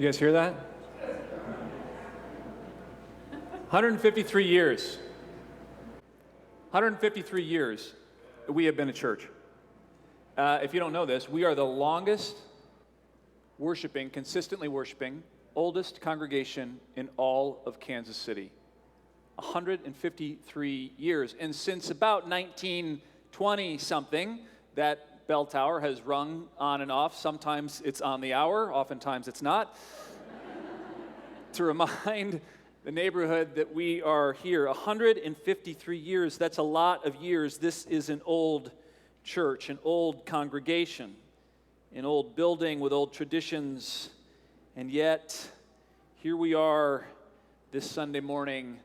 You guys hear that? 153 years. 153 years we have been a church. If you don't know this, we are the longest consistently worshiping, oldest congregation in all of Kansas City. 153 years. And since about 1920-something, that bell tower has rung on and off. Sometimes it's on the hour, oftentimes it's not. To remind the neighborhood that we are here. 153 years, that's a lot of years. This is an old church, an old congregation, an old building with old traditions. And yet, here we are this Sunday morning.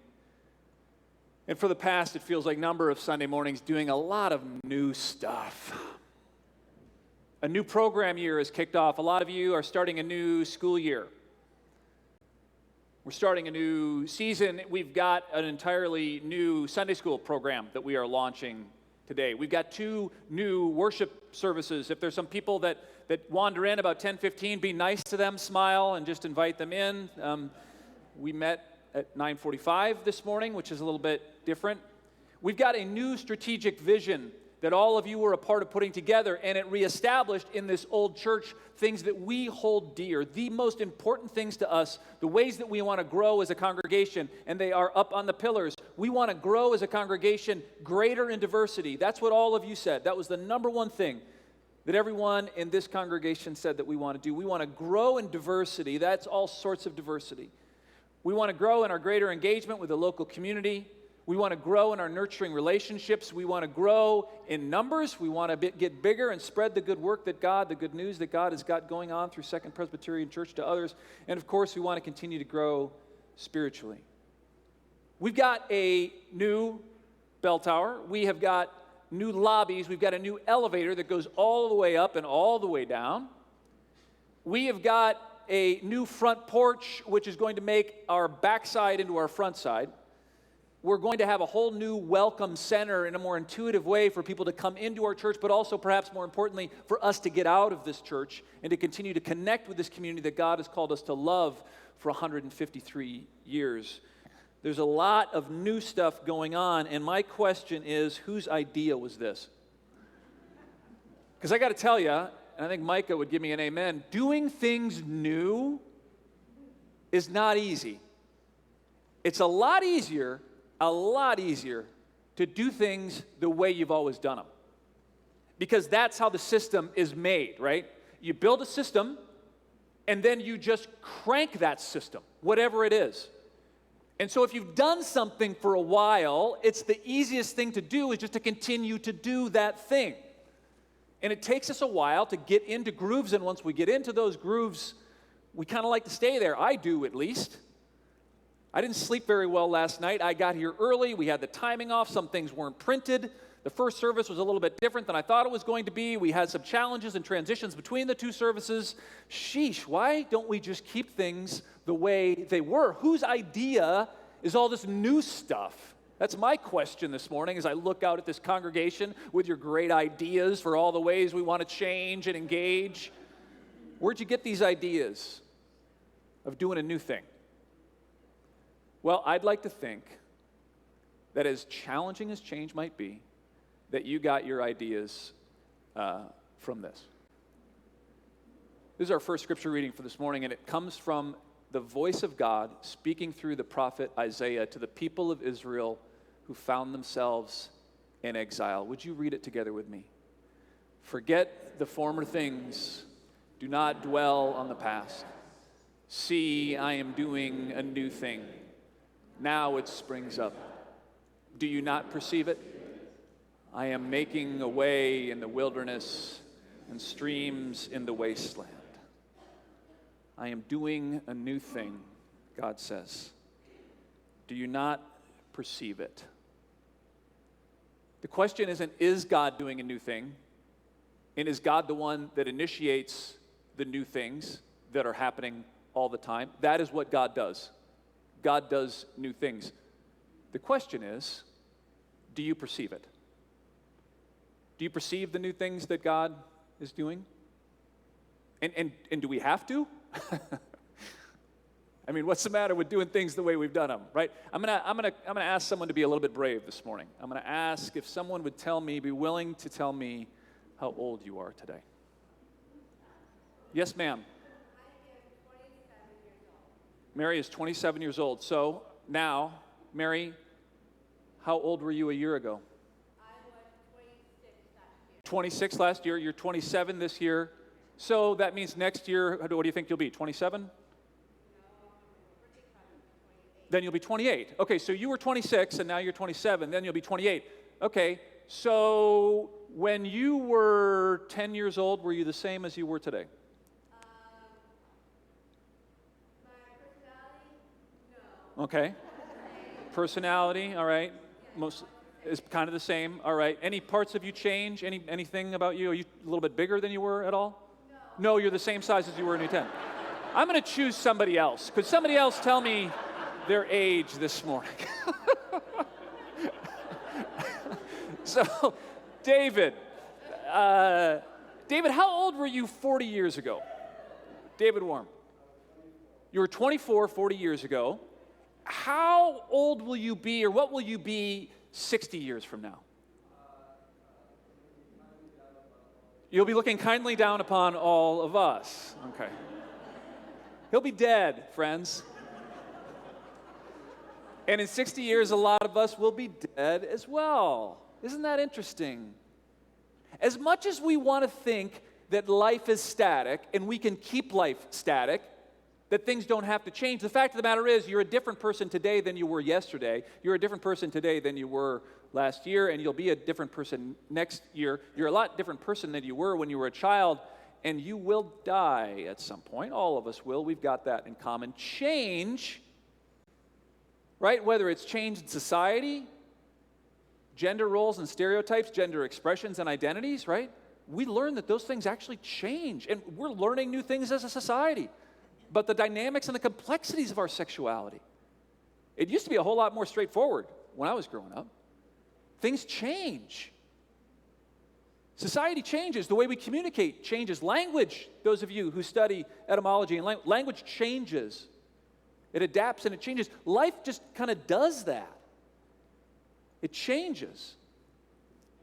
And for the past, it feels like a number of Sunday mornings doing a lot of new stuff. A new program year has kicked off. A lot of you are starting a new school year. We're starting a new season. We've got an entirely new Sunday school program that we are launching today. We've got 2 new worship services. If there's some people that wander in about 10:15, be nice to them, smile, and just invite them in. We met at 9:45 this morning, which is a little bit different. We've got a new strategic vision that all of you were a part of putting together, and it reestablished in this old church things that we hold dear, the most important things to us, the ways that we want to grow as a congregation, and they are up on the pillars. We want to grow as a congregation greater in diversity. That's what all of you said. That was the number one thing that everyone in this congregation said that we want to do. We want to grow in diversity. That's all sorts of diversity. We want to grow in our greater engagement with the local community. We want to grow in our nurturing relationships. We want to grow in numbers. We want to get bigger and spread the good work that God, the good news that God has got going on through Second Presbyterian Church to others. And of course, we want to continue to grow spiritually. We've got a new bell tower. We have got new lobbies. We've got a new elevator that goes all the way up and all the way down. We have got a new front porch, which is going to make our backside into our front side. We're going to have a whole new welcome center in a more intuitive way for people to come into our church, but also perhaps more importantly, for us to get out of this church and to continue to connect with this community that God has called us to love for 153 years. There's a lot of new stuff going on, and my question is, whose idea was this? Because I got to tell you, and I think Micah would give me an amen, doing things new is not easy. It's a lot easier to do things the way you've always done them. Because that's how the system is made, right? You build a system, and then you just crank that system, whatever it is. And so if you've done something for a while, it's the easiest thing to do is just to continue to do that thing. And it takes us a while to get into grooves, and once we get into those grooves, we kind of like to stay there. I do, at least. I didn't sleep very well last night. I got here early. We had the timing off. Some things weren't printed. The first service was a little bit different than I thought it was going to be. We had some challenges and transitions between the 2 services. Sheesh, why don't we just keep things the way they were? Whose idea is all this new stuff? That's my question this morning as I look out at this congregation with your great ideas for all the ways we want to change and engage. Where'd you get these ideas of doing a new thing? Well, I'd like to think that as challenging as change might be, that you got your ideas from this. This is our first scripture reading for this morning, and it comes from the voice of God speaking through the prophet Isaiah to the people of Israel who found themselves in exile. Would you read it together with me? Forget the former things. Do not dwell on the past. See, I am doing a new thing. Now it springs up. Do you not perceive it? I am making a way in the wilderness and streams in the wasteland. I am doing a new thing, God says. Do you not perceive it? The question isn't, is God doing a new thing? And is God the one that initiates the new things that are happening all the time? That is what God does. God does new things. The question is, do you perceive it? Do you perceive the new things that God is doing? And do we have to? I mean, what's the matter with doing things the way we've done them, right? I'm gonna ask someone to be a little bit brave this morning. I'm gonna ask if someone would be willing to tell me how old you are today. Yes, ma'am. Mary is 27 years old. So now, Mary, how old were you a year ago? I was 26 last year. 26 last year. You're 27 this year. So that means next year, what do you think you'll be, 27? No, Then you'll be 28. Okay, so you were 26 and now you're 27. Then you'll be 28. Okay, so when you were 10 years old, were you the same as you were today? my personality, no. Okay. Personality, all right. Most is kind of the same. All right. Any parts of you change? Anything about you? Are you a little bit bigger than you were at all? No. No, you're the same size as you were when you were 10. I'm going to choose somebody else. Could somebody else tell me their age this morning? So, David, how old were you 40 years ago? David Warm. You were 24 40 years ago. How old will you be, or what will you be 60 years from now? You'll be looking kindly down upon all of us. Okay. He'll be dead, friends. And in 60 years, a lot of us will be dead as well. Isn't that interesting? As much as we want to think that life is static and we can keep life static, that things don't have to change, the fact of the matter is you're a different person today than you were yesterday. You're a different person today than you were last year, and you'll be a different person next year. You're a lot different person than you were when you were a child, and you will die at some point. All of us will. We've got that in common. Change, right? Whether it's change in society, gender roles and stereotypes, gender expressions and identities, right? We learn that those things actually change, and we're learning new things as a society. But the dynamics and the complexities of our sexuality, it used to be a whole lot more straightforward when I was growing up. Things change. Society changes. The way we communicate changes. Language, those of you who study etymology and language changes. It adapts and it changes. Life just kind of does that. It changes.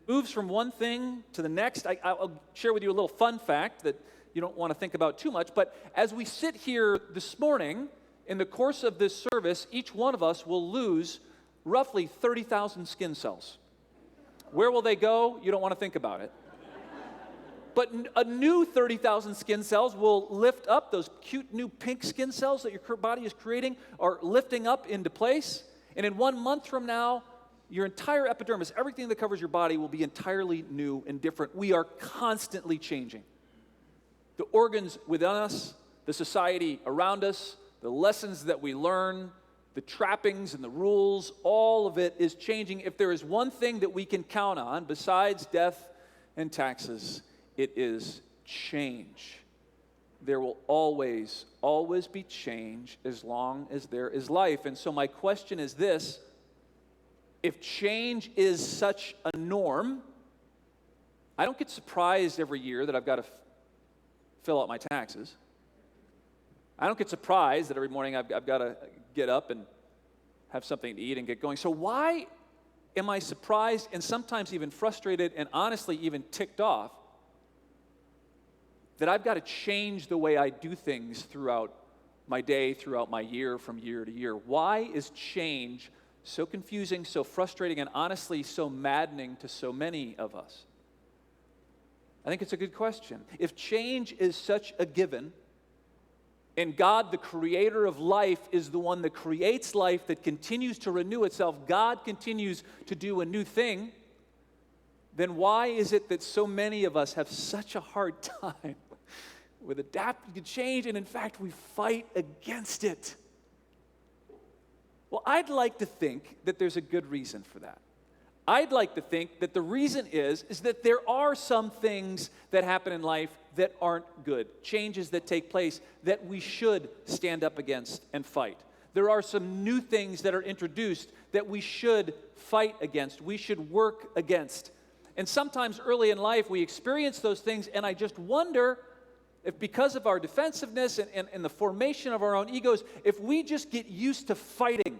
It moves from one thing to the next. I'll share with you a little fun fact that you don't want to think about too much, but as we sit here this morning, in the course of this service, each one of us will lose roughly 30,000 skin cells. Where will they go? You don't want to think about it. But a new 30,000 skin cells will lift up those cute new pink skin cells that your body is creating, are lifting up into place, and in 1 month from now, your entire epidermis, everything that covers your body, will be entirely new and different. We are constantly changing. The organs within us, the society around us, the lessons that we learn, the trappings and the rules, all of it is changing. If there is one thing that we can count on besides death and taxes, it is change. There will always, always be change as long as there is life. And so my question is this: if change is such a norm, I don't get surprised every year that I've got to fill out my taxes. I don't get surprised that every morning I've got to get up and have something to eat and get going. So why am I surprised and sometimes even frustrated and honestly even ticked off that I've got to change the way I do things throughout my day, throughout my year, from year to year? Why is change so confusing, so frustrating, and honestly so maddening to so many of us? I think it's a good question. If change is such a given, and God, the creator of life, is the one that creates life that continues to renew itself, God continues to do a new thing, then why is it that so many of us have such a hard time with adapting to change, and in fact, we fight against it? Well, I'd like to think that there's a good reason for that. I'd like to think that the reason is that there are some things that happen in life that aren't good, changes that take place that we should stand up against and fight. There are some new things that are introduced that we should fight against, we should work against. And sometimes early in life we experience those things, and I just wonder, if because of our defensiveness and the formation of our own egos, if we just get used to fighting,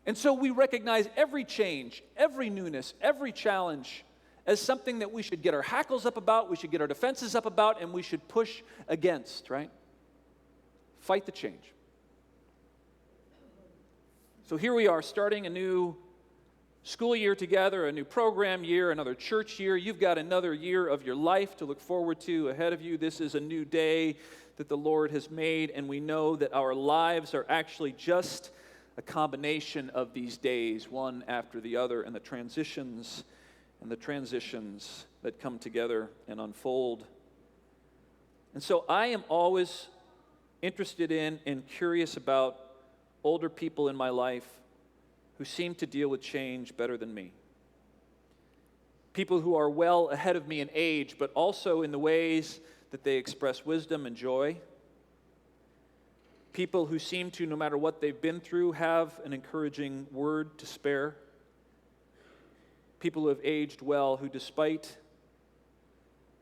and so we recognize every change, every newness, every challenge as something that we should get our hackles up about, we should get our defenses up about, and we should push against, right? Fight the change. So here we are, starting a new school year together, a new program year, another church year. You've got another year of your life to look forward to ahead of you. This is a new day that the Lord has made, and we know that our lives are actually just a combination of these days, one after the other, and the transitions that come together and unfold. And so I am always interested in and curious about older people in my life who seem to deal with change better than me. People who are well ahead of me in age, but also in the ways that they express wisdom and joy. People who seem to, no matter what they've been through, have an encouraging word to spare. People who have aged well, who despite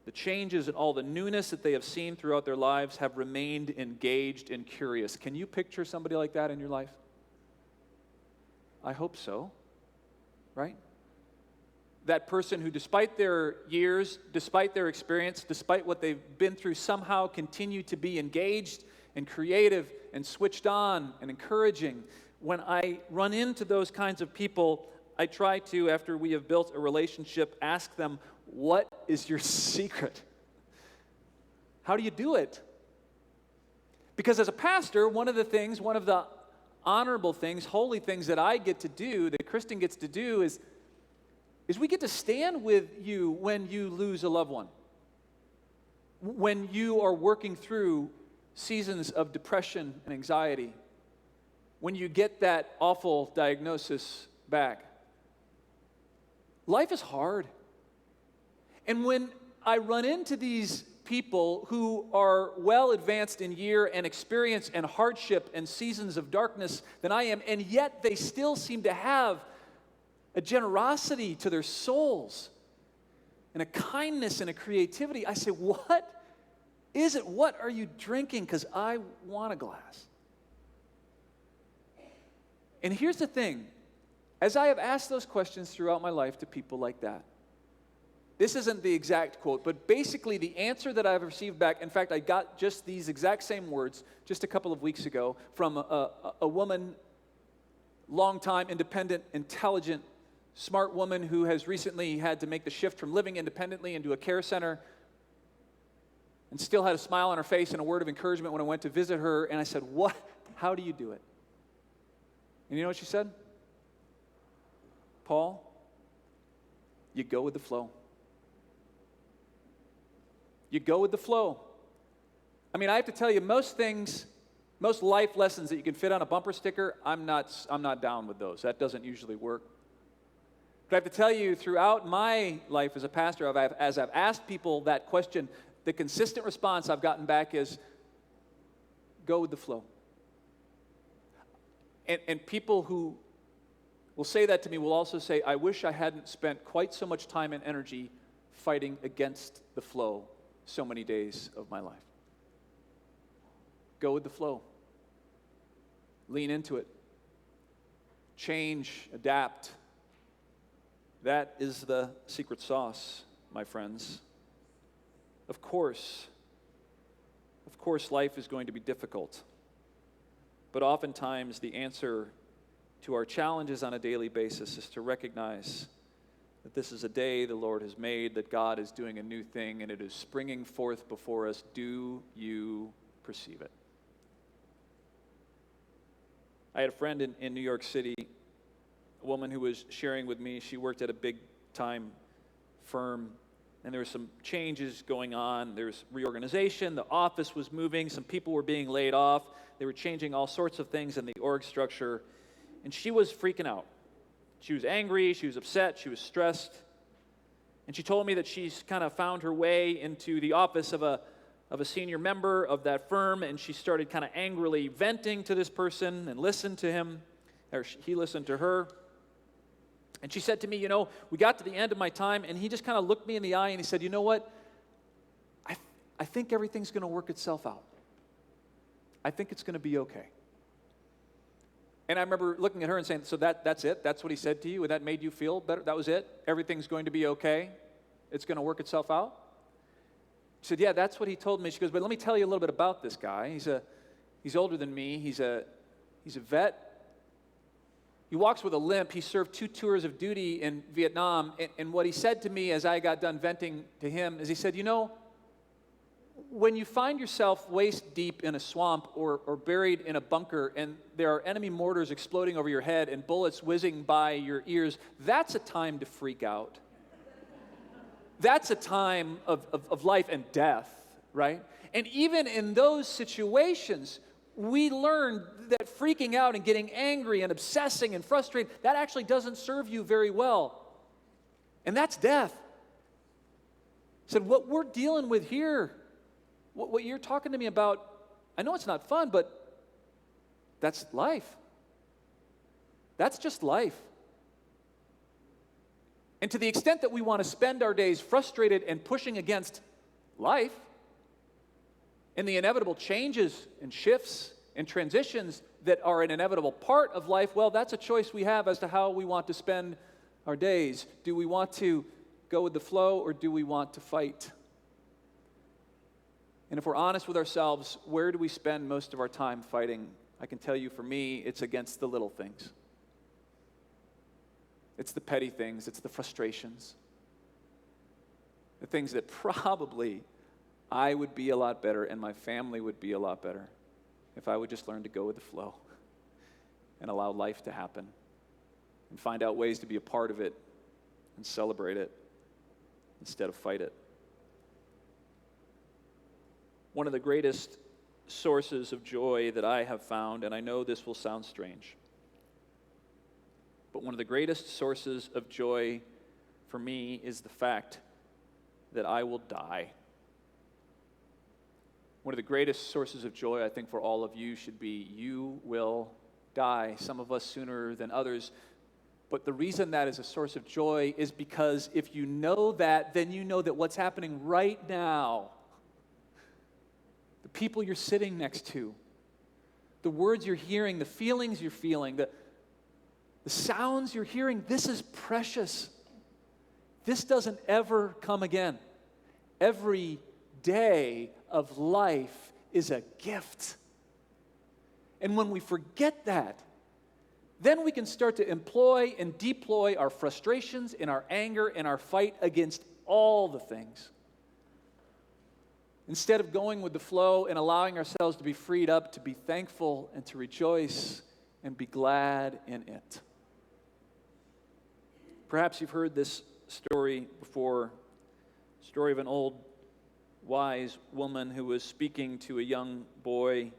the changes and all the newness that they have seen throughout their lives, have remained engaged and curious. Can you picture somebody like that in your life? I hope so, right? That person who, despite their years, despite their experience, despite what they've been through, somehow continue to be engaged and creative and switched on and encouraging. When I run into those kinds of people, I try to, after we have built a relationship, ask them, what is your secret? How do you do it? Because as a pastor, one of the honorable things, holy things that I get to do, that Kristen gets to do, is we get to stand with you when you lose a loved one. When you are working through seasons of depression and anxiety. When you get that awful diagnosis back. Life is hard. And when I run into these people who are well advanced in year and experience and hardship and seasons of darkness than I am, and yet they still seem to have a generosity to their souls and a kindness and a creativity, I say, what is it? What are you drinking? Because I want a glass. And here's the thing. As I have asked those questions throughout my life to people like that, this isn't the exact quote, but basically the answer that I've received back, in fact, I got just these exact same words just a couple of weeks ago from a woman, long-time, independent, intelligent, smart woman who has recently had to make the shift from living independently into a care center and still had a smile on her face and a word of encouragement when I went to visit her. And I said, what? How do you do it? And you know what she said? Paul, you go with the flow. You go with the flow. I mean, I have to tell you, most life lessons that you can fit on a bumper sticker, I'm not down with those. That doesn't usually work. But I have to tell you, throughout my life as a pastor, as I've asked people that question, the consistent response I've gotten back is, go with the flow. And people who will say that to me will also say, I wish I hadn't spent quite so much time and energy fighting against the flow so many days of my life. Go with the flow. Lean into it. Change, adapt. That is the secret sauce, my friends. Of course, life is going to be difficult. But oftentimes the answer to our challenges on a daily basis is to recognize that this is a day the Lord has made, that God is doing a new thing, and it is springing forth before us. Do you perceive it? I had a friend in New York City, a woman who was sharing with me. She worked at a big-time firm, and there were some changes going on. There was reorganization. The office was moving. Some people were being laid off. They were changing all sorts of things in the org structure, and she was freaking out. She was angry, she was upset, she was stressed. And she told me that she's kind of found her way into the office of a senior member of that firm, and she started kind of angrily venting to this person and listened to him, or he listened to her. And she said to me, we got to the end of my time, and he just kind of looked me in the eye and he said, you know what? I think everything's going to work itself out. I think it's going to be okay. And I remember looking at her and saying, so that's it? That's what he said to you? And that made you feel better? That was it? Everything's going to be okay? It's going to work itself out? She said, yeah, that's what he told me. She goes, but let me tell you a little bit about this guy. He's older than me. He's a vet. He walks with a limp. He served 2 tours of duty in Vietnam. And what he said to me as I got done venting to him is he said, you know, when you find yourself waist deep in a swamp or buried in a bunker and there are enemy mortars exploding over your head and bullets whizzing by your ears, that's a time to freak out. That's a time of life and death, right? And even in those situations, we learn that freaking out and getting angry and obsessing and frustrated, that actually doesn't serve you very well. And that's death. He said, what we're dealing with here, what you're talking to me about, I know it's not fun, but that's life. That's just life. And to the extent that we want to spend our days frustrated and pushing against life and the inevitable changes and shifts and transitions that are an inevitable part of life, well, that's a choice we have as to how we want to spend our days. Do we want to go with the flow or do we want to fight? And if we're honest with ourselves, where do we spend most of our time fighting? I can tell you for me, it's against the little things. It's the petty things, it's the frustrations. The things that probably I would be a lot better and my family would be a lot better if I would just learn to go with the flow and allow life to happen and find out ways to be a part of it and celebrate it instead of fight it. One of the greatest sources of joy that I have found, and I know this will sound strange, but one of the greatest sources of joy for me is the fact that I will die. One of the greatest sources of joy, I think, for all of you should be you will die, some of us sooner than others. But the reason that is a source of joy is because if you know that, then you know that what's happening right now, the people you're sitting next to, the words you're hearing, the feelings you're feeling, the sounds you're hearing, this is precious. This doesn't ever come again. Every day of life is a gift. And when we forget that, then we can start to employ and deploy our frustrations and our anger and our fight against all the things. Instead of going with the flow and allowing ourselves to be freed up, to be thankful and to rejoice and be glad in it. Perhaps you've heard this story before, story of an old wise woman who was speaking to a young boy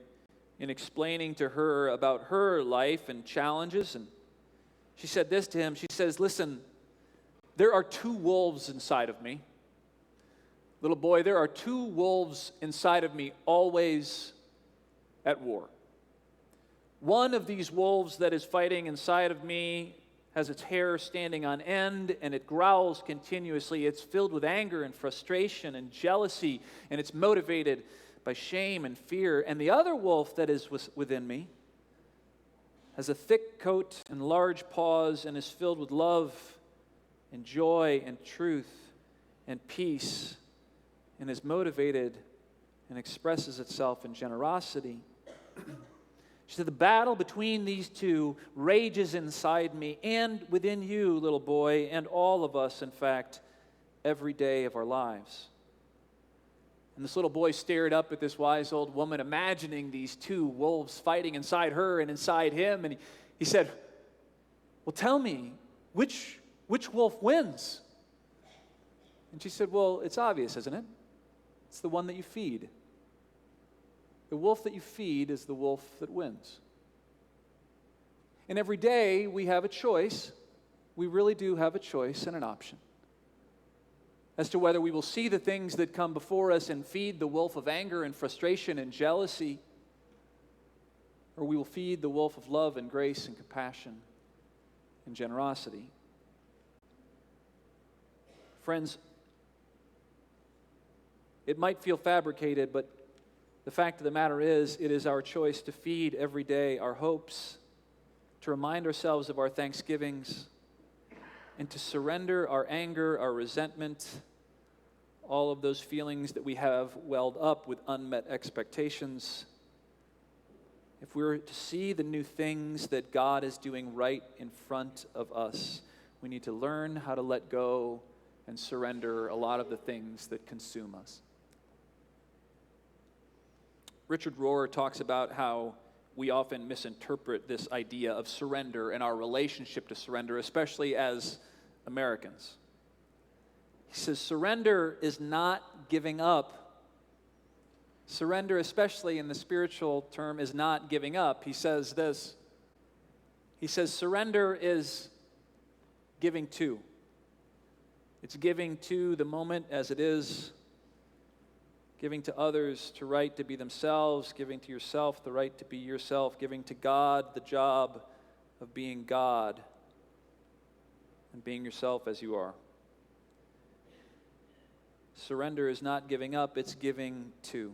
and explaining to her about her life and challenges. And she said this to him. She says, listen, there are 2 wolves inside of me. Little boy, there are 2 wolves inside of me, always at war. One of these wolves that is fighting inside of me has its hair standing on end, and it growls continuously. It's filled with anger and frustration and jealousy, and it's motivated by shame and fear. And the other wolf that is within me has a thick coat and large paws and is filled with love and joy and truth and peace and is motivated and expresses itself in generosity. She said, the battle between these 2 rages inside me and within you, little boy, and all of us, in fact, every day of our lives. And this little boy stared up at this wise old woman, imagining these 2 wolves fighting inside her and inside him. And he said, well, tell me, which wolf wins? And she said, well, it's obvious, isn't it? It's the one that you feed. The wolf that you feed is the wolf that wins. And every day we have a choice. We really do have a choice and an option as to whether we will see the things that come before us and feed the wolf of anger and frustration and jealousy, or we will feed the wolf of love and grace and compassion and generosity. Friends, It might feel fabricated, but the fact of the matter is, it is our choice to feed every day our hopes, to remind ourselves of our thanksgivings, and to surrender our anger, our resentment, all of those feelings that we have welled up with unmet expectations. If we're to see the new things that God is doing right in front of us, we need to learn how to let go and surrender a lot of the things that consume us. Richard Rohr talks about how we often misinterpret this idea of surrender and our relationship to surrender, especially as Americans. He says, surrender is not giving up. Surrender, especially in the spiritual term, is not giving up. He says this. He says, surrender is giving to. It's giving to the moment as it is, giving to others the right to be themselves, giving to yourself the right to be yourself, giving to God the job of being God and being yourself as you are. Surrender is not giving up, it's giving to.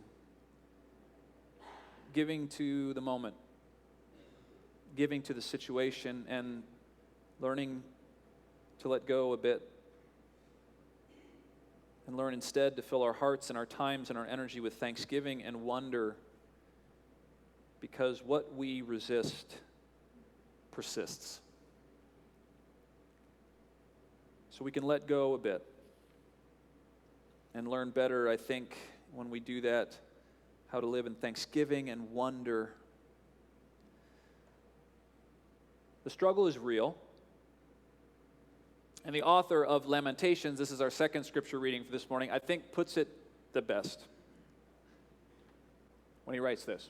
Giving to the moment, giving to the situation, and learning to let go a bit. And learn instead to fill our hearts and our times and our energy with thanksgiving and wonder, because what we resist persists. So we can let go a bit and learn better, I think, when we do that, how to live in thanksgiving and wonder. The struggle is real. And the author of Lamentations, this is our second scripture reading for this morning, I think puts it the best when he writes this.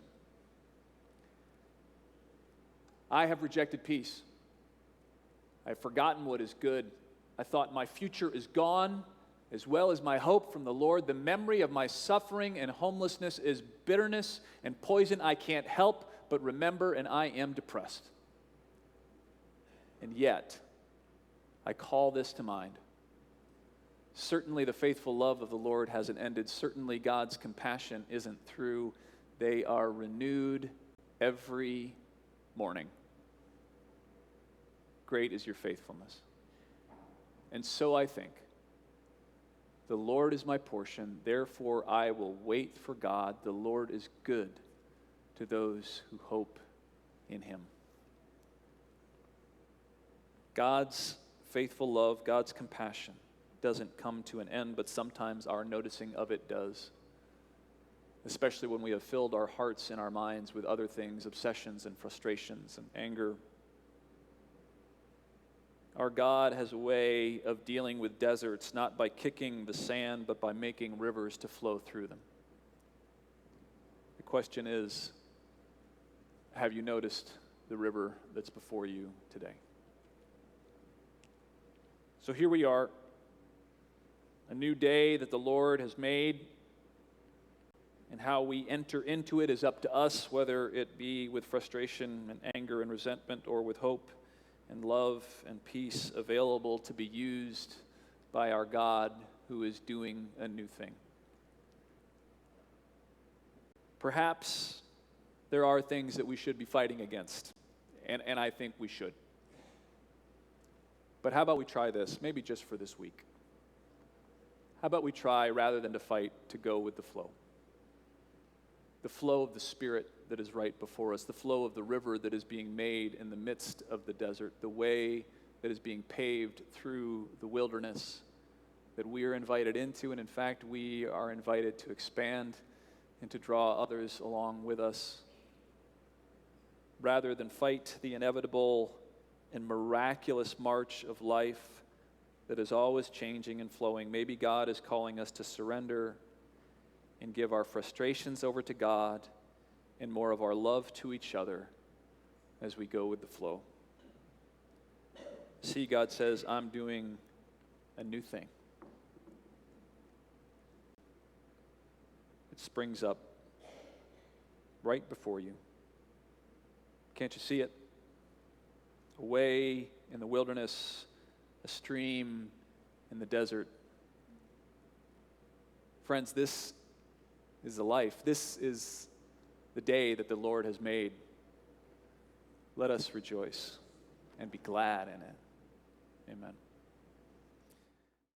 I have rejected peace. I have forgotten what is good. I thought my future is gone, as well as my hope from the Lord. The memory of my suffering and homelessness is bitterness and poison I can't help but remember, and I am depressed. And yet, I call this to mind. Certainly the faithful love of the Lord hasn't ended. Certainly God's compassion isn't through. They are renewed every morning. Great is your faithfulness. And so I think, the Lord is my portion, therefore I will wait for God. The Lord is good to those who hope in him. God's faithful love, God's compassion doesn't come to an end, but sometimes our noticing of it does, especially when we have filled our hearts and our minds with other things, obsessions and frustrations and anger. Our God has a way of dealing with deserts, not by kicking the sand, but by making rivers to flow through them. The question is, have you noticed the river that's before you today? So here we are, a new day that the Lord has made, and how we enter into it is up to us, whether it be with frustration and anger and resentment, or with hope and love and peace available to be used by our God who is doing a new thing. Perhaps there are things that we should be fighting against, and I think we should. But how about we try this, maybe just for this week? How about we try, rather than to fight, to go with the flow? The flow of the Spirit that is right before us, the flow of the river that is being made in the midst of the desert, the way that is being paved through the wilderness that we are invited into, and in fact, we are invited to expand and to draw others along with us. Rather than fight the inevitable and miraculous march of life that is always changing and flowing, maybe God is calling us to surrender and give our frustrations over to God and more of our love to each other as we go with the flow. See, God says, I'm doing a new thing. It springs up right before you. Can't you see it? Away in the wilderness, a stream in the desert. Friends, this is the life. This is the day that the Lord has made. Let us rejoice and be glad in it. Amen.